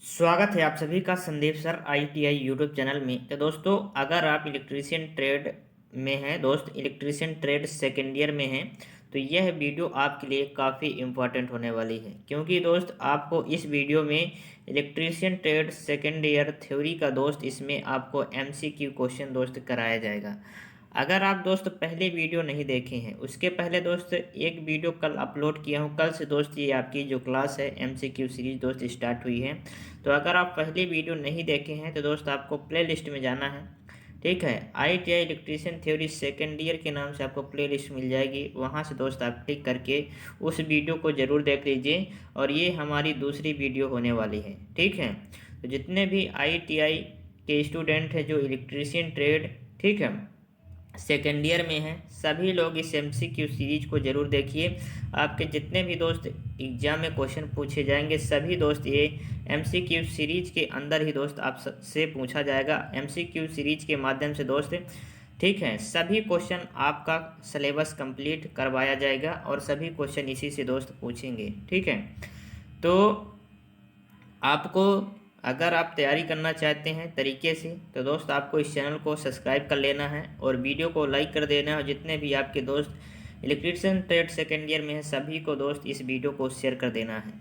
स्वागत है आप सभी का Sandeep sir ITI YouTube channel में। तो दोस्तों, अगर आप इलेक्ट्रीशियन ट्रेड में हैं, दोस्त इलेक्ट्रीशियन ट्रेड सेकेंड ईयर में हैं, तो यह वीडियो आपके लिए काफ़ी इम्पोर्टेंट होने वाली है, क्योंकि दोस्त आपको इस वीडियो में electrician trade second year theory का दोस्त इसमें आपको एमसीक्यू क्वेश्चन दोस्त कराया जाएगा। अगर आप दोस्त पहले वीडियो नहीं देखे हैं, उसके पहले दोस्त एक वीडियो कल अपलोड किया हूँ। कल से दोस्त ये आपकी जो क्लास है एमसीक्यू सीरीज दोस्त स्टार्ट हुई है। तो अगर आप पहले वीडियो नहीं देखे हैं तो दोस्त आपको प्ले लिस्ट में जाना है। ठीक है, ITI electrician theory second year के नाम से आपको प्ले लिस्ट मिल जाएगी। वहाँ से दोस्त आप क्लिक करके उस वीडियो को ज़रूर देख लीजिए, और ये हमारी दूसरी वीडियो होने वाली है। ठीक है, तो जितने भी आईटीआई के स्टूडेंट हैं जो इलेक्ट्रीशियन ट्रेड, ठीक है, सेकेंड ईयर में हैं, सभी लोग इस एमसीक्यू सीरीज को ज़रूर देखिए। आपके जितने भी दोस्त एग्जाम में क्वेश्चन पूछे जाएंगे, सभी दोस्त ये एमसीक्यू सीरीज के अंदर ही दोस्त आप से पूछा जाएगा। एमसीक्यू सीरीज के माध्यम से दोस्त, ठीक है, सभी क्वेश्चन आपका सिलेबस कंप्लीट करवाया जाएगा और सभी क्वेश्चन इसी से दोस्त पूछेंगे। ठीक है, तो आपको अगर आप तैयारी करना चाहते हैं तरीके से, तो दोस्त आपको इस चैनल को सब्सक्राइब कर लेना है और वीडियो को लाइक कर देना है। और जितने भी आपके दोस्त इलेक्ट्रीशियन ट्रेड सेकेंड ईयर में हैं, सभी को दोस्त इस वीडियो को शेयर कर देना है।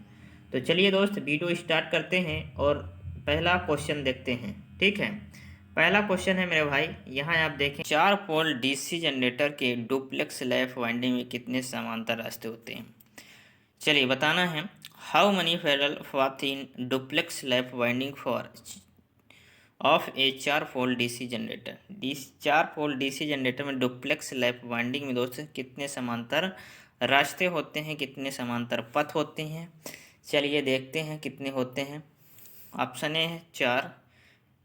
तो चलिए दोस्त वीडियो स्टार्ट करते हैं और पहला क्वेश्चन देखते हैं। ठीक है, पहला क्वेश्चन है मेरे भाई, यहाँ आप देखें, 4 पोल डीसी जनरेटर के डुप्लेक्स लैप वाइंडिंग में कितने समांतर रास्ते होते हैं। चलिए बताना है। How many parallel path in duplex lap winding for of a 4 pole DC generator. 4 pole DC generator में डुप्लेक्स लैप वाइंडिंग में दोस्त कितने समांतर रास्ते होते हैं, कितने समांतर पथ होते हैं। चलिए देखते हैं कितने होते हैं। ऑप्शन ए है 4,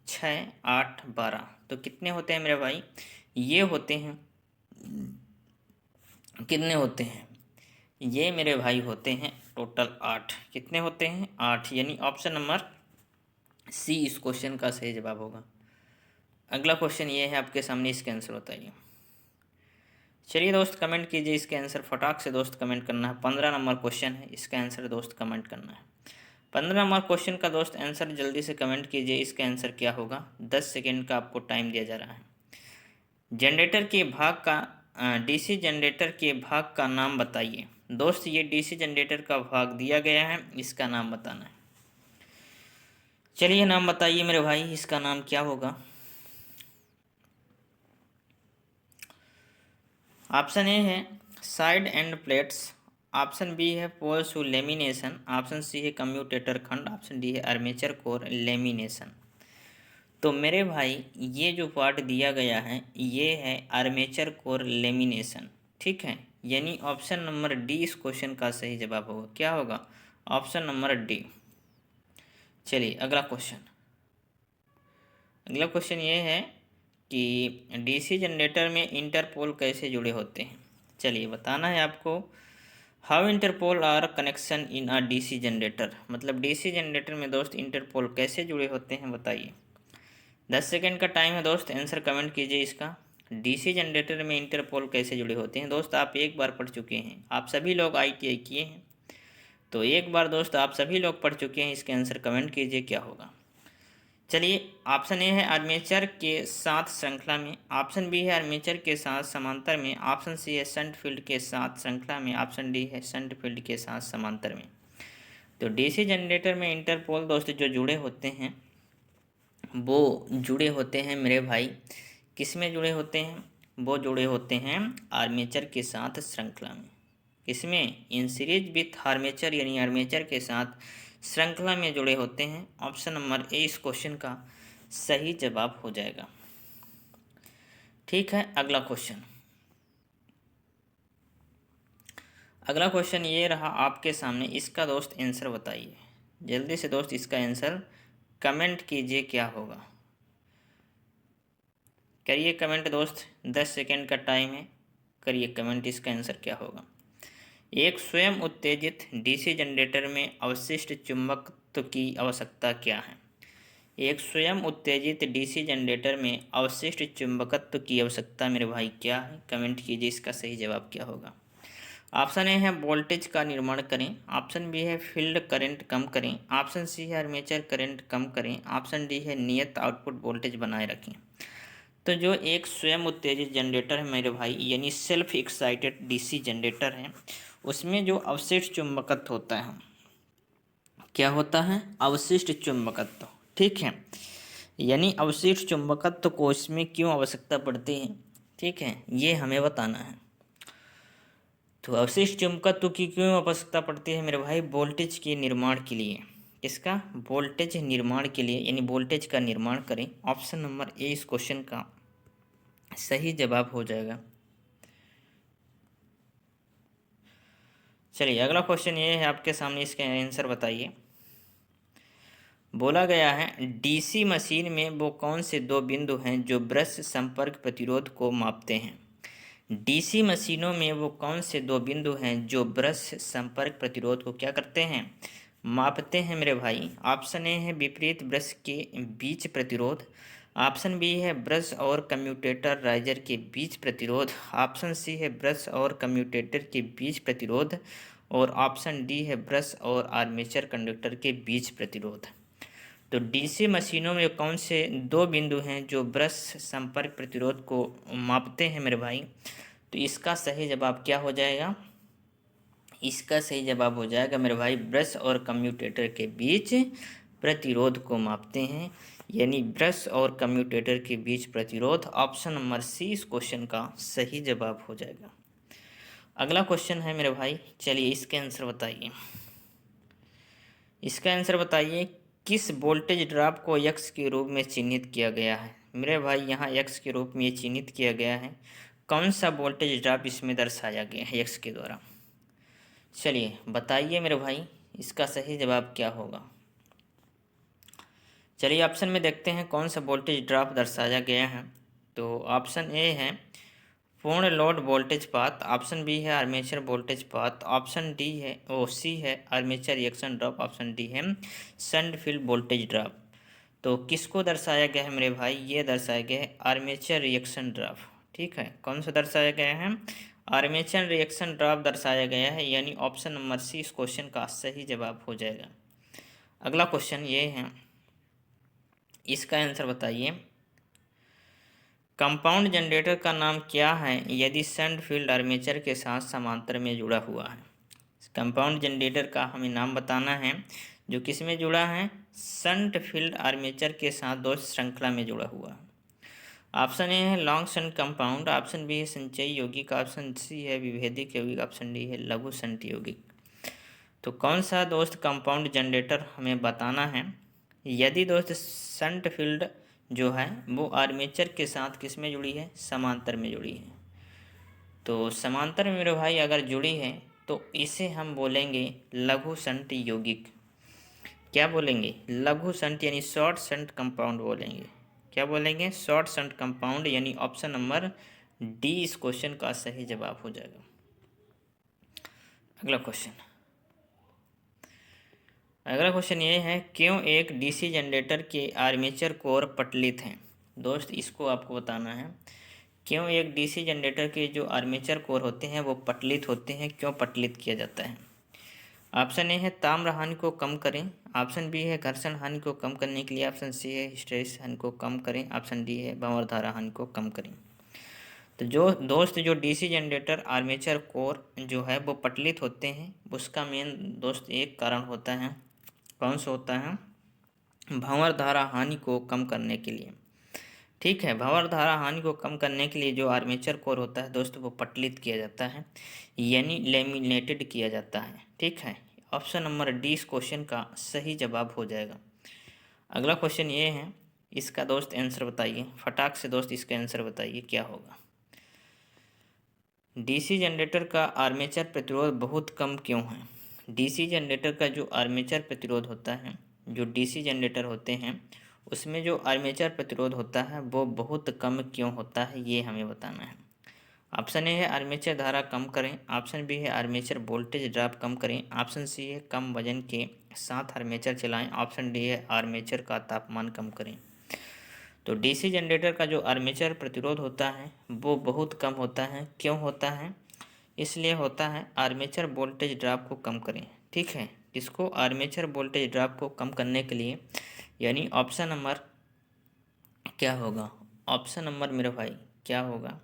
6, 8, 12। तो कितने होते हैं मेरे भाई, ये होते हैं, कितने होते हैं, ये मेरे भाई होते हैं टोटल 8। कितने होते हैं, 8, यानी ऑप्शन नंबर सी इस क्वेश्चन का सही जवाब होगा। अगला क्वेश्चन ये है आपके सामने, इसका आंसर बताइए। चलिए दोस्त कमेंट कीजिए इसके आंसर, फटाक से दोस्त कमेंट करना है। 15 नंबर क्वेश्चन है, इसका आंसर दोस्त कमेंट करना है। 15 नंबर क्वेश्चन का दोस्त आंसर जल्दी से कमेंट कीजिए, इसका आंसर क्या होगा। 10 सेकेंड का आपको टाइम दिया जा रहा है। जनरेटर के भाग का डीसी जनरेटर के भाग का नाम बताइए। दोस्त ये डीसी जनरेटर का भाग दिया गया है, इसका नाम बताना है। चलिए नाम बताइए मेरे भाई, इसका नाम क्या होगा। ऑप्शन ए है side end plates, option B है pole shoe lamination, option C है कम्यूटेटर खंड, ऑप्शन डी है आर्मेचर कोर लेमिनेशन। तो मेरे भाई ये जो पार्ट दिया गया है ये है आर्मेचर कोर लेमिनेशन। ठीक है, यानी ऑप्शन नंबर डी इस क्वेश्चन का सही जवाब होगा। क्या होगा, ऑप्शन नंबर डी। चलिए अगला क्वेश्चन, अगला क्वेश्चन ये है कि डीसी जनरेटर में इंटरपोल कैसे जुड़े होते हैं। चलिए बताना है आपको। How interpole are connection in a DC generator, मतलब डीसी जनरेटर में दोस्त इंटरपोल कैसे जुड़े होते हैं, बताइए। 10 सेकेंड का टाइम है दोस्त, आंसर कमेंट कीजिए इसका। डीसी जनरेटर में इंटरपोल कैसे जुड़े होते हैं। दोस्त आप एक बार पढ़ चुके हैं, आप सभी लोग आईटीआई किए हैं, तो एक बार दोस्त आप सभी लोग पढ़ चुके हैं। इसके आंसर कमेंट कीजिए क्या होगा। चलिए ऑप्शन ए है आर्मेचर के साथ श्रृंखला में, ऑप्शन बी है आर्मेचर के साथ समांतर में, ऑप्शन सी है शंट फील्ड के साथ श्रृंखला में, ऑप्शन डी है शंट फील्ड के साथ समांतर में। तो डीसी जनरेटर में इंटरपोल दोस्त जो जुड़े होते हैं वो जुड़े होते हैं मेरे भाई, किस में जुड़े होते हैं, वो जुड़े होते हैं आर्मेचर के साथ श्रृंखला में। किसमें, इन सीरीज विथ आर्मेचर, यानी आर्मेचर के साथ श्रृंखला में जुड़े होते हैं। ऑप्शन नंबर ए इस क्वेश्चन का सही जवाब हो जाएगा। ठीक है, अगला क्वेश्चन, अगला क्वेश्चन ये रहा आपके सामने, इसका दोस्त आंसर बताइए। जल्दी से दोस्त इसका आंसर कमेंट कीजिए क्या होगा। करिए कमेंट दोस्त, 10 सेकेंड का टाइम है, करिए कमेंट, इसका आंसर क्या होगा। एक स्वयं उत्तेजित डीसी जनरेटर में अवशिष्ट चुंबकत्व की आवश्यकता क्या है। एक स्वयं उत्तेजित डीसी जनरेटर में अवशिष्ट चुंबकत्व की आवश्यकता मेरे भाई क्या है, कमेंट कीजिए, इसका सही जवाब क्या होगा। ऑप्शन ए है वोल्टेज का निर्माण करें, ऑप्शन बी है फील्ड करंट कम करें, ऑप्शन सी है आर्मेचर करंट कम करें, ऑप्शन डी है नियत आउटपुट वोल्टेज बनाए रखें। तो जो एक स्वयं उत्तेजित जनरेटर है मेरे भाई, यानी सेल्फ एक्साइटेड डीसी जनरेटर है, उसमें जो अवशिष्ट चुंबकत्व होता है, क्या होता है, अवशिष्ट चुंबकत्व, ठीक है। यानी अवशिष्ट चुंबकत्व को इसमें क्यों आवश्यकता पड़ती है, ठीक है, ये हमें बताना है। तो अवशिष्ट चुंबकत्व की क्यों आवश्यकता पड़ती है मेरे भाई, वोल्टेज के निर्माण के लिए। किसका, वोल्टेज निर्माण के लिए, यानी वोल्टेज का निर्माण करें। ऑप्शन नंबर ए इस क्वेश्चन का सही जवाब हो जाएगा। चलिए अगला क्वेश्चन ये है आपके सामने, इसका आंसर बताइए। बोला गया है डीसी मशीन में वो कौन से दो बिंदु हैं जो ब्रश संपर्क प्रतिरोध को मापते हैं। डीसी मशीनों में वो कौन से दो बिंदु हैं जो ब्रश संपर्क प्रतिरोध को क्या करते हैं, मापते हैं मेरे भाई। ऑप्शन ए है विपरीत ब्रश के बीच प्रतिरोध, ऑप्शन बी है ब्रश और कम्यूटेटर राइजर के बीच प्रतिरोध, ऑप्शन सी है ब्रश और कम्यूटेटर के बीच प्रतिरोध, और ऑप्शन डी है ब्रश और आर्मेचर कंडक्टर के बीच प्रतिरोध। तो डीसी मशीनों में कौन से दो बिंदु हैं जो ब्रश संपर्क प्रतिरोध को मापते हैं मेरे भाई। तो इसका सही जवाब क्या हो जाएगा, इसका सही जवाब हो जाएगा मेरे भाई ब्रश और कम्यूटेटर के बीच प्रतिरोध को मापते हैं, यानी ब्रश और कम्यूटेटर के बीच प्रतिरोध। ऑप्शन नंबर सी इस क्वेश्चन का सही जवाब हो जाएगा। अगला क्वेश्चन है मेरे भाई, चलिए इसके आंसर बताइए। इसका आंसर बताइए किस वोल्टेज ड्रॉप को यक्स के रूप में चिन्हित किया गया है। मेरे भाई यहाँ यक्स के रूप में ये चिन्हित किया गया है, कौन सा वोल्टेज ड्रॉप इसमें दर्शाया गया है यक्स के द्वारा। चलिए बताइए मेरे भाई इसका सही जवाब क्या होगा। चलिए ऑप्शन में देखते हैं कौन सा वोल्टेज ड्रॉप दर्शाया गया है। तो ऑप्शन ए है पूर्ण load voltage path, option B है armature voltage path, option D है सी है armature reaction drop, option D है शंट फील्ड वोल्टेज ड्रॉप। तो किसको दर्शाया गया है मेरे भाई, ये दर्शाया गया है आर्मेचर रिएक्शन ड्रॉप, ठीक है। कौन सा दर्शाया गया है, आर्मेचर रिएक्शन ड्रॉप दर्शाया गया है, यानी ऑप्शन नंबर सी इस क्वेश्चन का सही जवाब हो जाएगा। अगला क्वेश्चन ये है, इसका आंसर बताइए। कंपाउंड जनरेटर का नाम क्या है यदि शंट फील्ड आर्मेचर के साथ समांतर में जुड़ा हुआ है। कंपाउंड जनरेटर का हमें नाम बताना है जो किस में जुड़ा है, शंट फील्ड आर्मेचर के साथ दो श्रृंखला में जुड़ा हुआ है। ऑप्शन ए है long shunt compound, option B है संचयी यौगिक, ऑप्शन सी है विभेदिक यौगिक, ऑप्शन डी है लघु शंट यौगिक। तो कौन सा दोस्त कंपाउंड जनरेटर हमें बताना है यदि दोस्त शंट फील्ड जो है वो आर्मेचर के साथ किस में जुड़ी है, समांतर में जुड़ी है। तो समांतर में मेरे भाई अगर जुड़ी है तो इसे हम बोलेंगे लघु शंट यौगिक। क्या बोलेंगे, लघु शंट यानी शॉर्ट शंट कंपाउंड बोलेंगे। क्या बोलेंगे, शॉर्ट शंट कंपाउंड, यानी ऑप्शन नंबर डी इस क्वेश्चन का सही जवाब हो जाएगा। अगला क्वेश्चन ये है क्यों एक डीसी जनरेटर के आर्मेचर कोर पटलित हैं। दोस्त इसको आपको बताना है, क्यों एक डीसी जनरेटर के जो आर्मेचर कोर होते हैं वो पटलित होते हैं, क्यों पटलित किया जाता है। ऑप्शन ए है ताम्र हानि को कम करें, ऑप्शन बी है घर्षण हानि को कम करने के लिए, ऑप्शन सी है हिस्टैरिसीस हानि को कम करें, ऑप्शन डी है भंवर धारा हानि को कम करें। तो जो दोस्त जो डीसी जनरेटर आर्मेचर कोर जो है वो पटलित होते हैं, उसका मेन दोस्त एक कारण होता है, कौन सा होता है, भंवर धारा हानि को कम करने के लिए, ठीक है। भंवर धारा हानि को कम करने के लिए जो आर्मेचर कोर होता है दोस्तों वो पटलित किया जाता है, यानी लेमिनेटेड किया जाता है, ठीक है। ऑप्शन नंबर डी इस क्वेश्चन का सही जवाब हो जाएगा। अगला क्वेश्चन ये है, इसका दोस्त आंसर बताइए, फटाक से दोस्त इसका आंसर बताइए क्या होगा। डीसी जनरेटर का आर्मेचर प्रतिरोध बहुत कम क्यों है। डीसी जनरेटर का जो आर्मेचर प्रतिरोध होता है, जो डीसी जनरेटर होते हैं उसमें जो आर्मेचर प्रतिरोध होता है वो बहुत कम क्यों होता है, ये हमें बताना है। ऑप्शन ए है आर्मेचर धारा कम करें, ऑप्शन बी है आर्मेचर वोल्टेज ड्रॉप कम करें, ऑप्शन सी है कम वजन के साथ आर्मेचर चलाएं, ऑप्शन डी है आर्मेचर का तापमान कम करें। तो डीसी जनरेटर का जो आर्मेचर प्रतिरोध होता है वो बहुत कम होता है, क्यों होता है, इसलिए होता है आर्मेचर वोल्टेज ड्रॉप को कम करें। ठीक है, इसको आर्मेचर वोल्टेज ड्रॉप को कम करने के लिए, यानी ऑप्शन नंबर क्या होगा, ऑप्शन नंबर मेरे भाई क्या होगा,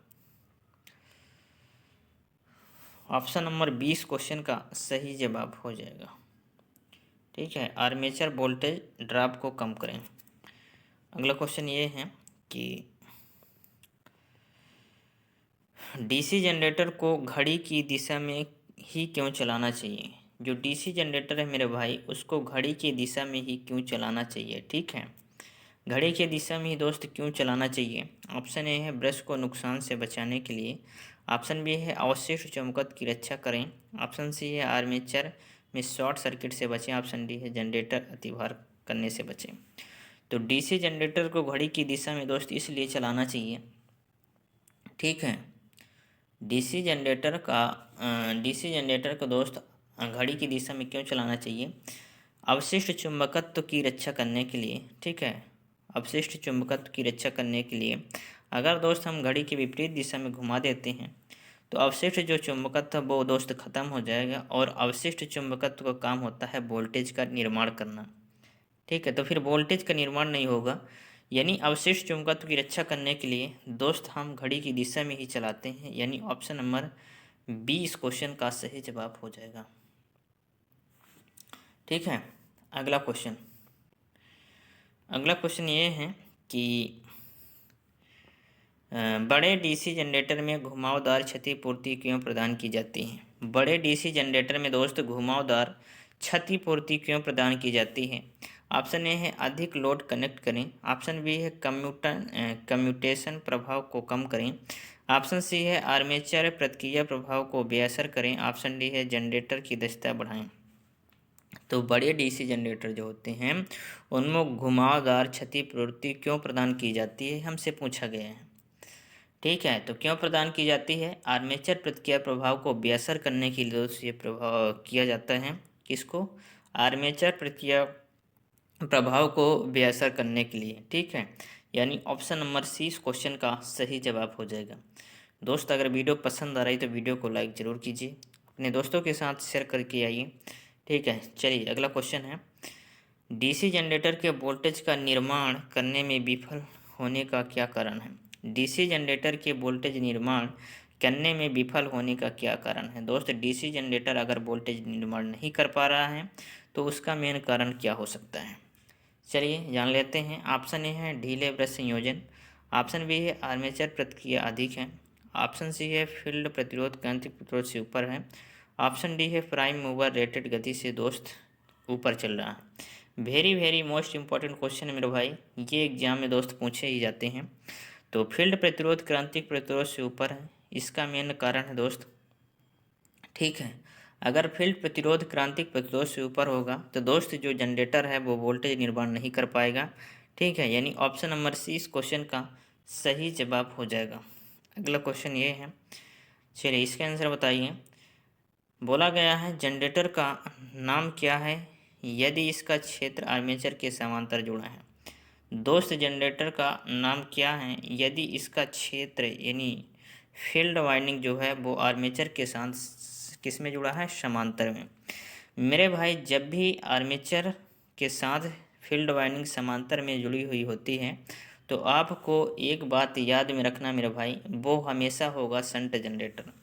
ऑप्शन नंबर 20 क्वेश्चन का सही जवाब हो जाएगा। ठीक है, आर्मेचर वोल्टेज ड्रॉप को कम करें। अगला क्वेश्चन ये है कि डीसी जनरेटर को घड़ी की दिशा में ही क्यों चलाना चाहिए। जो डीसी जनरेटर है मेरे भाई, उसको घड़ी की दिशा में ही क्यों चलाना चाहिए। ठीक है, घड़ी की दिशा में ही दोस्त क्यों चलाना चाहिए। ऑप्शन ए है ब्रश को नुकसान से बचाने के लिए, ऑप्शन बी है अवशिष्ट चुंबकत्व की रक्षा करें, ऑप्शन सी है आर्मेचर में शॉर्ट सर्किट से बचें, ऑप्शन डी है जनरेटर अतिभार करने से बचें। तो डीसी जनरेटर को घड़ी की दिशा में दोस्त इसलिए चलाना चाहिए। ठीक है, डीसी जनरेटर को दोस्त घड़ी की दिशा में क्यों चलाना चाहिए, अवशिष्ट चुंबकत्व की रक्षा करने के लिए। ठीक है, अवशिष्ट चुंबकत्व की रक्षा करने के लिए अगर दोस्त हम घड़ी की विपरीत दिशा में घुमा देते हैं तो अवशिष्ट जो चुंबकत्व वो दोस्त खत्म हो जाएगा, और अवशिष्ट चुंबकत्व का काम होता है वोल्टेज का निर्माण करना। ठीक है, तो फिर वोल्टेज का निर्माण नहीं होगा, यानी अवशिष्ट चुंबकत्व की रक्षा करने के लिए दोस्त हम घड़ी की दिशा में ही चलाते हैं, यानी ऑप्शन नंबर 20 क्वेश्चन का सही जवाब हो जाएगा। ठीक है, अगला क्वेश्चन ये है कि बड़े डीसी जनरेटर में घुमावदार क्षतिपूर्ति क्यों प्रदान की जाती है। बड़े डीसी जनरेटर में दोस्त घुमावदार क्षतिपूर्ति क्यों प्रदान की जाती है। ऑप्शन ए है अधिक लोड कनेक्ट करें, ऑप्शन बी है कम्यूटेशन प्रभाव को कम करें, ऑप्शन सी है आर्मेचर प्रतिक्रिया प्रभाव को बेअसर करें, ऑप्शन डी है जनरेटर की दक्षता बढ़ाएं। तो बड़े डीसी जनरेटर जो होते हैं उनमें घुमावदार क्षतिपूर्ति क्यों प्रदान की जाती है, हमसे पूछा गया है। ठीक है, तो क्यों प्रदान की जाती है, आर्मेचर प्रतिक्रिया प्रभाव को बेअसर करने के लिए दोस्त ये प्रभाव किया जाता है। किसको, आर्मेचर प्रतिक्रिया प्रभाव को बेअसर करने के लिए। ठीक है, यानी ऑप्शन नंबर सी इस क्वेश्चन का सही जवाब हो जाएगा। दोस्त अगर वीडियो पसंद आ रही तो वीडियो को लाइक ज़रूर कीजिए, अपने दोस्तों के साथ शेयर करके आइए। ठीक है, चलिए अगला क्वेश्चन है, डीसी जनरेटर के वोल्टेज का निर्माण करने में विफल होने का क्या कारण है। डीसी जनरेटर के वोल्टेज निर्माण करने में विफल होने का क्या कारण है। दोस्त डीसी जनरेटर अगर वोल्टेज निर्माण नहीं कर पा रहा है तो उसका मेन कारण क्या हो सकता है, चलिए जान लेते हैं। ऑप्शन ए है ढीले ब्रश संयोजन, ऑप्शन बी है आर्मेचर प्रतिक्रिया अधिक है, ऑप्शन सी है फील्ड प्रतिरोध क्रांतिक प्रतिरोध से ऊपर है, ऑप्शन डी है प्राइम मूवर रेटेड गति से दोस्त ऊपर चल रहा है। वेरी मोस्ट इंपॉर्टेंट क्वेश्चन है मेरे भाई, ये एग्जाम में दोस्त पूछे ही जाते हैं। तो फील्ड प्रतिरोध क्रांतिक प्रतिरोध से ऊपर है, इसका मेन कारण है दोस्त। ठीक है, अगर फील्ड प्रतिरोध क्रांतिक प्रतिरोध से ऊपर होगा तो दोस्त जो जनरेटर है वो वोल्टेज निर्माण नहीं कर पाएगा। ठीक है, यानी ऑप्शन नंबर सी इस क्वेश्चन का सही जवाब हो जाएगा। अगला क्वेश्चन ये है, चलिए इसका आंसर बताइए। बोला गया है जनरेटर का नाम क्या है यदि इसका क्षेत्र आर्मेचर के समांतर जुड़ा है। दोस्त जनरेटर का नाम क्या है यदि इसका क्षेत्र यानी फील्ड वाइंडिंग जो है वो आर्मेचर के साथ किस में जुड़ा है, समांतर में। मेरे भाई जब भी आर्मेचर के साथ फील्ड वाइंडिंग समांतर में जुड़ी हुई होती है तो आपको एक बात याद में रखना मेरे भाई, वो हमेशा होगा शंट जनरेटर।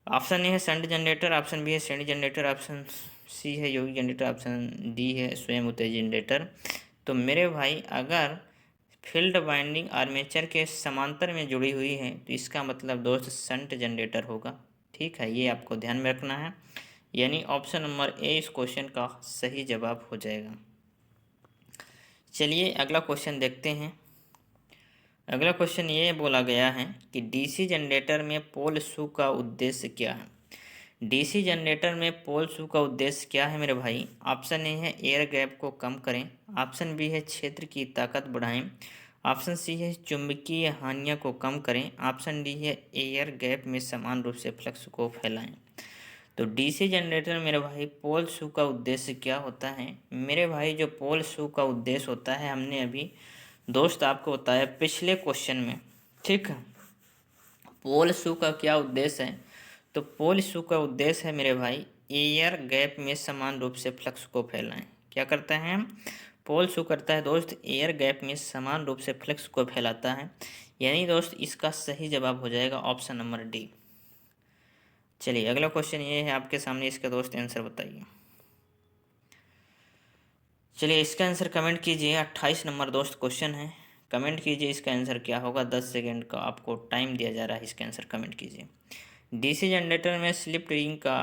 ऑप्शन ए है शंट जनरेटर, ऑप्शन बी है श्रेणी जनरेटर, ऑप्शन सी है यौगिक जनरेटर, ऑप्शन डी है स्वयं उत्तेजित जनरेटर। तो मेरे भाई अगर फील्ड वाइंडिंग आर्मेचर के समांतर में जुड़ी हुई है तो इसका मतलब दोस्त शंट जनरेटर होगा। ठीक है, ये आपको ध्यान में रखना है, यानी ऑप्शन नंबर ए इस क्वेश्चन का सही जवाब हो जाएगा। चलिए अगला क्वेश्चन देखते हैं। अगला क्वेश्चन ये बोला गया है कि डीसी जनरेटर में पोल शू का उद्देश्य क्या है। डीसी जनरेटर में पोल शू का उद्देश्य क्या है मेरे भाई। ऑप्शन ए है एयर गैप को कम करें, ऑप्शन बी है क्षेत्र की ताकत बढ़ाएं, ऑप्शन सी है चुंबकीय हानियों को कम करें, ऑप्शन डी है एयर गैप में समान रूप से फ्लक्स को फैलाएं। तो डीसी जनरेटर मेरे भाई पोल शू का उद्देश्य क्या होता है। मेरे भाई जो पोल शू का उद्देश्य होता है हमने अभी दोस्त आपको बताया पिछले क्वेश्चन में। ठीक है, पोल शू का क्या उद्देश्य है, तो पोल शू का उद्देश्य है मेरे भाई एयर गैप में समान रूप से फ्लक्स को फैलाएं। क्या करता है? पोल शू करता है दोस्त एयर गैप में समान रूप से फ्लक्स को फैलाता है। यानी दोस्त इसका सही जवाब हो जाएगा ऑप्शन नंबर डी। चलिए अगला क्वेश्चन ये है आपके सामने, इसका दोस्त आंसर बताइए। चलिए इसका आंसर कमेंट कीजिए। 28 नंबर दोस्त क्वेश्चन है, कमेंट कीजिए इसका आंसर क्या होगा। 10 सेकंड का आपको टाइम दिया जा रहा है, इसका आंसर कमेंट कीजिए। डीसी जनरेटर में स्लिप रिंग का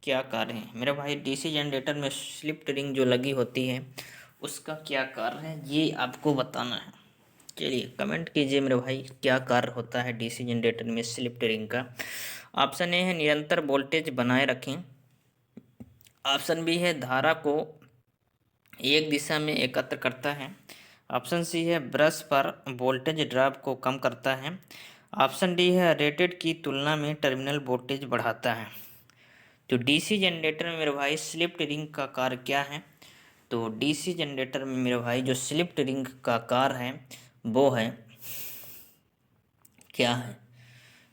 क्या कार्य है? मेरे भाई डीसी जनरेटर में स्लिप रिंग जो लगी होती है उसका क्या कार्य है ये आपको बताना है। चलिए कमेंट कीजिए मेरे भाई, क्या कार्य होता है डीसी जनरेटर में स्लिप रिंग का। ऑप्शन ए है निरंतर वोल्टेज बनाए रखें। ऑप्शन बी है धारा को एक दिशा में एकत्र करता है। ऑप्शन सी है ब्रश पर वोल्टेज ड्रॉप को कम करता है। ऑप्शन डी है रेटेड की तुलना में टर्मिनल वोल्टेज बढ़ाता है। तो डीसी जनरेटर में मेरे भाई स्लिप रिंग का कार्य क्या है? तो डीसी जनरेटर में मेरे भाई जो स्लिप रिंग का कार्य है वो है, क्या है?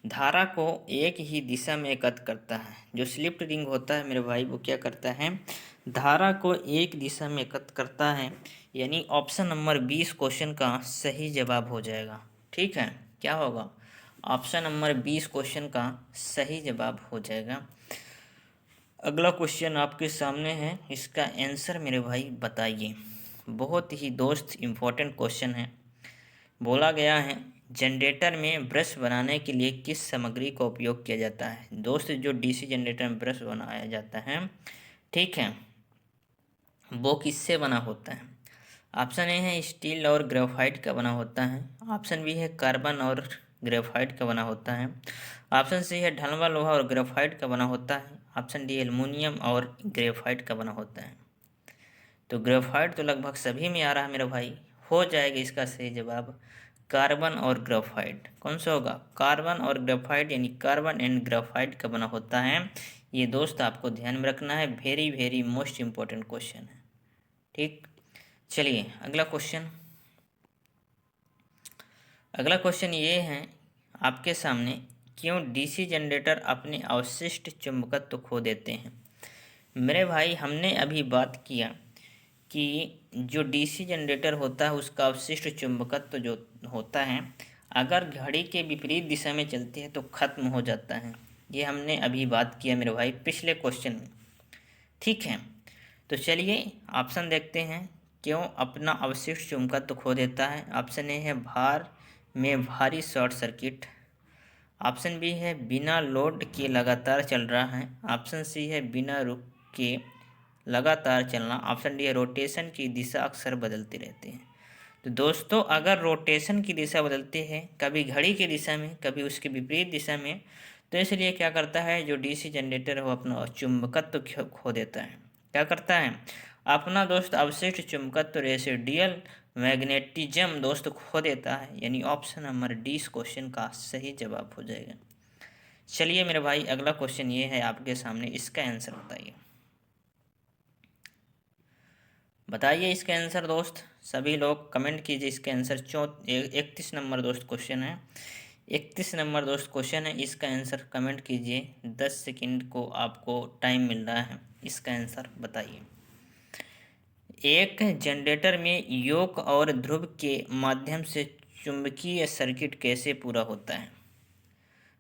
धारा को एक ही दिशा में एकत्र करता है। जो स्लिप रिंग होता है मेरे भाई वो क्या करता है? धारा को एक दिशा में एकत्र करता है। यानी ऑप्शन नंबर 20 क्वेश्चन का सही जवाब हो जाएगा। ठीक है, क्या होगा? ऑप्शन नंबर 20 क्वेश्चन का सही जवाब हो जाएगा। अगला क्वेश्चन आपके सामने है, इसका आंसर मेरे भाई बताइए। बहुत ही दोस्त इम्पोर्टेंट क्वेश्चन है। बोला गया है जनरेटर में ब्रश बनाने के लिए किस सामग्री का उपयोग किया जाता है? दोस्त जो डीसी जनरेटर में ब्रश बनाया जाता है, ठीक है, वो किससे बना होता है? ऑप्शन ए है स्टील और ग्रेफाइट का बना होता है। ऑप्शन बी है कार्बन और ग्रेफाइट का बना होता है। ऑप्शन सी है ढलवा लोहा और ग्रेफाइट का बना होता है। ऑप्शन डी एल्युमिनियम और ग्रेफाइट का बना होता है। तो ग्रेफाइट तो लगभग सभी में आ रहा है मेरा भाई, हो जाएगा इसका सही जवाब कार्बन और ग्रेफाइट। कौन सा होगा? कार्बन और ग्रेफाइट, यानी कार्बन एंड ग्रेफाइट का बना होता है। ये दोस्त आपको ध्यान में रखना है, very very most important question है। ठीक, चलिए अगला क्वेश्चन। अगला क्वेश्चन ये है आपके सामने, क्यों डीसी जनरेटर अपने अवशिष्ट चुंबकत्व खो देते हैं? मेरे भाई हमने अभी बात किया कि जो डीसी जनरेटर होता है उसका अवशिष्ट चुंबकत्व जो होता है अगर घड़ी के विपरीत दिशा में चलती है तो खत्म हो जाता है। ये हमने अभी बात किया मेरे भाई पिछले क्वेश्चन में। ठीक है, तो चलिए ऑप्शन देखते हैं, क्यों अपना अवशिष्ट चुंबकत्व खो देता है। ऑप्शन ए है भार में भारी शॉर्ट सर्किट। ऑप्शन बी है बिना लोड के लगातार चल रहा है। ऑप्शन सी है बिना रुक के लगातार चलना। ऑप्शन डी है रोटेशन की दिशा अक्सर बदलती रहती है। तो दोस्तों अगर रोटेशन की दिशा बदलती है, कभी घड़ी की दिशा में कभी उसके विपरीत दिशा में, तो इसलिए क्या करता है जो डीसी जनरेटर है वो अपना चुंबकत्व खो देता है। क्या करता है? अपना दोस्त अवशिष्ट चुंबकत्व रेसिडुअल मैग्नेटिज्म दोस्त खो देता है। यानी ऑप्शन नंबर डी इस क्वेश्चन का सही जवाब हो जाएगा। चलिए मेरे भाई अगला क्वेश्चन ये है आपके सामने, इसका आंसर बताइए। बताइए इसका आंसर दोस्त, सभी लोग कमेंट कीजिए इसका आंसर। 31 नंबर दोस्त क्वेश्चन है, 31 नंबर दोस्त क्वेश्चन है, इसका आंसर कमेंट कीजिए। 10 सेकंड को आपको टाइम मिल रहा है, इसका आंसर बताइए। एक जनरेटर में योक और ध्रुव के माध्यम से चुंबकीय सर्किट कैसे पूरा होता है?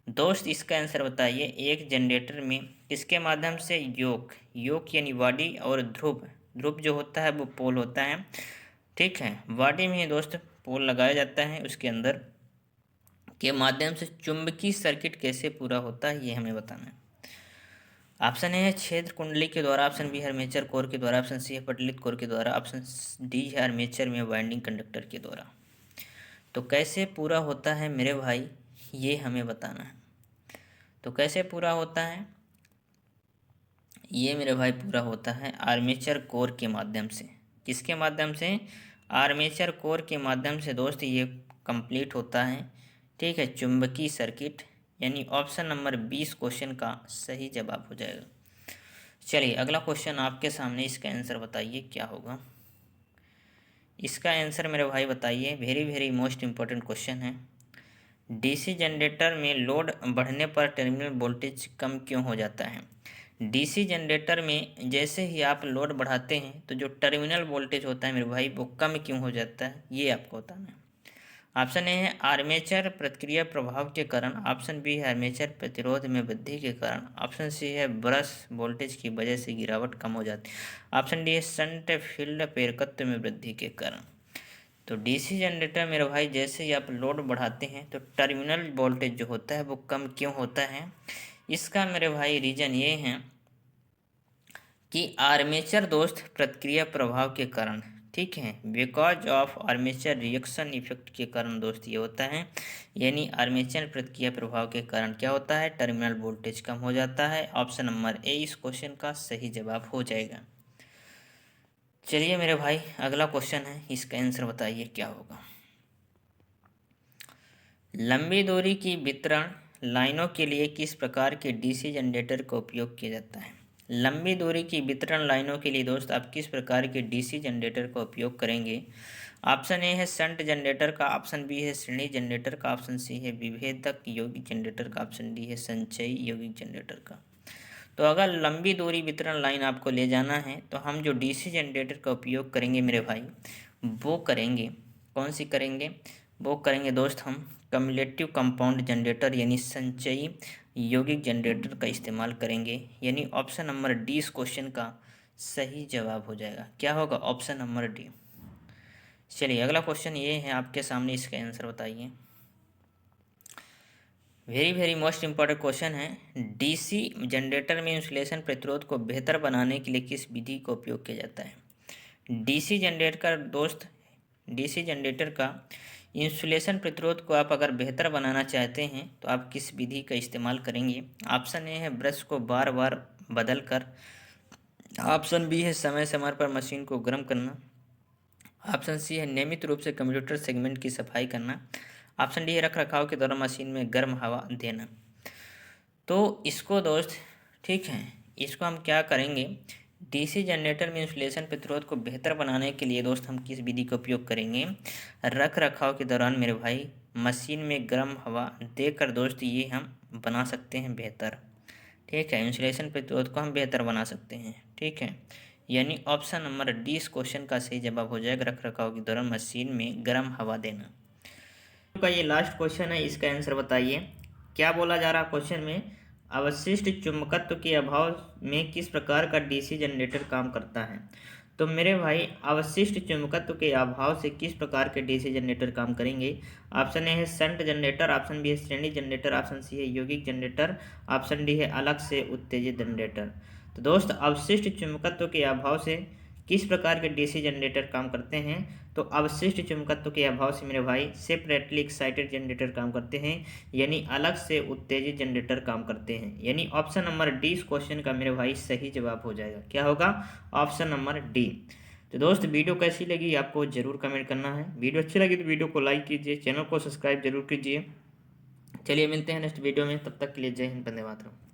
दोस्त इसका आंसर बताइए। एक जनरेटर में किसके माध्यम से? योक, योक यानी बॉडी, और ध्रुव, ध्रुव जो होता है वो पोल होता है। ठीक है, बॉडी में ही दोस्त पोल लगाया जाता है, उसके अंदर के माध्यम से चुंबकीय सर्किट कैसे पूरा होता है ये हमें बताना है। ऑप्शन ए है छेद कुंडली के द्वारा। ऑप्शन बी है आर्मेचर कोर के द्वारा। ऑप्शन सी है पटलित कोर के द्वारा। ऑप्शन डी है आर्मेचर में वाइंडिंग कंडक्टर के द्वारा। तो कैसे पूरा होता है मेरे भाई ये हमें बताना है। तो कैसे पूरा होता है ये मेरे भाई? पूरा होता है आर्मेचर कोर के माध्यम से। किसके माध्यम से? आर्मेचर कोर के माध्यम से दोस्त ये कंप्लीट होता है। ठीक है, चुंबकीय सर्किट, यानी ऑप्शन नंबर 20 क्वेश्चन का सही जवाब हो जाएगा। चलिए अगला क्वेश्चन आपके सामने, इसका आंसर बताइए क्या होगा। इसका आंसर मेरे भाई बताइए, very very most important question है। डीसी जनरेटर में लोड बढ़ने पर टर्मिनल वोल्टेज कम क्यों हो जाता है? डीसी जनरेटर में जैसे ही आप लोड बढ़ाते हैं तो जो टर्मिनल वोल्टेज होता है मेरे भाई वो कम क्यों हो जाता है, ये आपको बताना है। ऑप्शन ए है आर्मेचर प्रतिक्रिया प्रभाव के कारण, ऑप्शन बी है आर्मेचर प्रतिरोध में वृद्धि के कारण, ऑप्शन सी है ब्रश वोल्टेज की वजह से गिरावट कम हो जाती है, ऑप्शन डी है शंट फील्ड प्रेरकत्व में वृद्धि के कारण। तो डीसी जनरेटर मेरे भाई जैसे ही आप लोड बढ़ाते हैं तो टर्मिनल वोल्टेज जो होता है वो कम क्यों होता है? इसका मेरे भाई रीजन ये है कि आर्मेचर दोस्त प्रतिक्रिया प्रभाव के कारण, ठीक है, because of armature reaction effect के कारण दोस्त ये होता है। यानी आर्मेचर प्रतिक्रिया प्रभाव के कारण क्या होता है? टर्मिनल वोल्टेज कम हो जाता है। ऑप्शन नंबर ए इस क्वेश्चन का सही जवाब हो जाएगा। चलिए मेरे भाई अगला क्वेश्चन है, इसका आंसर बताइए क्या होगा। लंबी दूरी की वितरण लाइनों के लिए किस प्रकार के डीसी जनरेटर का उपयोग किया जाता है? लंबी दूरी की वितरण लाइनों के लिए दोस्त आप किस प्रकार के डीसी जनरेटर का उपयोग करेंगे? ऑप्शन ए है शंट जनरेटर का, ऑप्शन बी है श्रेणी जनरेटर का, ऑप्शन सी है विभेदक यौगिक जनरेटर का, ऑप्शन डी है संचयी यौगिक जनरेटर का। तो अगर लंबी दूरी वितरण लाइन आपको ले जाना है तो हम जो डीसी जनरेटर का उपयोग करेंगे मेरे भाई वो करेंगे, कौन सी करेंगे? वो करेंगे दोस्त हम कम्युलेटिव कंपाउंड जनरेटर यानी संचयी यौगिक जनरेटर का इस्तेमाल करेंगे। यानी ऑप्शन नंबर डी इस क्वेश्चन का सही जवाब हो जाएगा। क्या होगा? Option number D. चलिए अगला क्वेश्चन ये है आपके सामने, इसका आंसर बताइए। Very very most important question है। डीसी जनरेटर में इंसुलेशन प्रतिरोध को बेहतर बनाने के लिए किस विधि का उपयोग किया जाता है? डीसी जनरेटर का दोस्त, डीसी जनरेटर का इंसुलेशन प्रतिरोध को आप अगर बेहतर बनाना चाहते हैं तो आप किस विधि का इस्तेमाल करेंगे? ऑप्शन ए है ब्रश को बार बार बदल कर, ऑप्शन बी है समय समय पर मशीन को गर्म करना, ऑप्शन सी है नियमित रूप से कंप्यूटर सेगमेंट की सफाई करना, ऑप्शन डी है रख रखाव के दौरान मशीन में गर्म हवा देना। तो इसको दोस्त, ठीक है, इसको हम क्या करेंगे, डीसी जनरेटर में इंसुलेशन प्रतिरोध को बेहतर बनाने के लिए दोस्त हम किस विधि का उपयोग करेंगे? रख रखाव के दौरान मेरे भाई मशीन में गर्म हवा देकर दोस्त ये हम बना सकते हैं बेहतर। ठीक है, इंसुलेशन प्रतिरोध को हम बेहतर बना सकते हैं। ठीक है, यानी ऑप्शन नंबर डी इस क्वेश्चन का सही जवाब हो जाएगा, रख रखाव के दौरान मशीन में गर्म हवा देना। का ये लास्ट क्वेश्चन है, इसका आंसर बताइए। क्या बोला जा रहा है क्वेश्चन में? अवशिष्ट चुंबकत्व के अभाव में किस प्रकार का डीसी जनरेटर काम करता है? तो मेरे भाई अवशिष्ट चुंबकत्व के अभाव से किस प्रकार के डीसी जनरेटर काम करेंगे? ऑप्शन ए है शंट जनरेटर, ऑप्शन बी है श्रेणी जनरेटर, ऑप्शन सी है यौगिक जनरेटर, ऑप्शन डी है अलग से उत्तेजित जनरेटर। तो दोस्त अवशिष्ट चुंबकत्व के अभाव से किस प्रकार के डीसी जनरेटर काम करते हैं? तो अवशिष्ट चुंबकत्व के अभाव से मेरे भाई सेपरेटली एक्साइटेड जनरेटर काम करते हैं, यानी अलग से उत्तेजित जनरेटर काम करते हैं। यानी ऑप्शन नंबर डी इस क्वेश्चन का मेरे भाई सही जवाब हो जाएगा। क्या होगा? Option number D. तो दोस्त वीडियो कैसी लगी आपको जरूर कमेंट करना है। वीडियो अच्छी लगी तो वीडियो को लाइक कीजिए, चैनल को सब्सक्राइब जरूर कीजिए। चलिए मिलते हैं नेक्स्ट वीडियो में, तब तक के लिए जय हिंद, वंदे मातरम।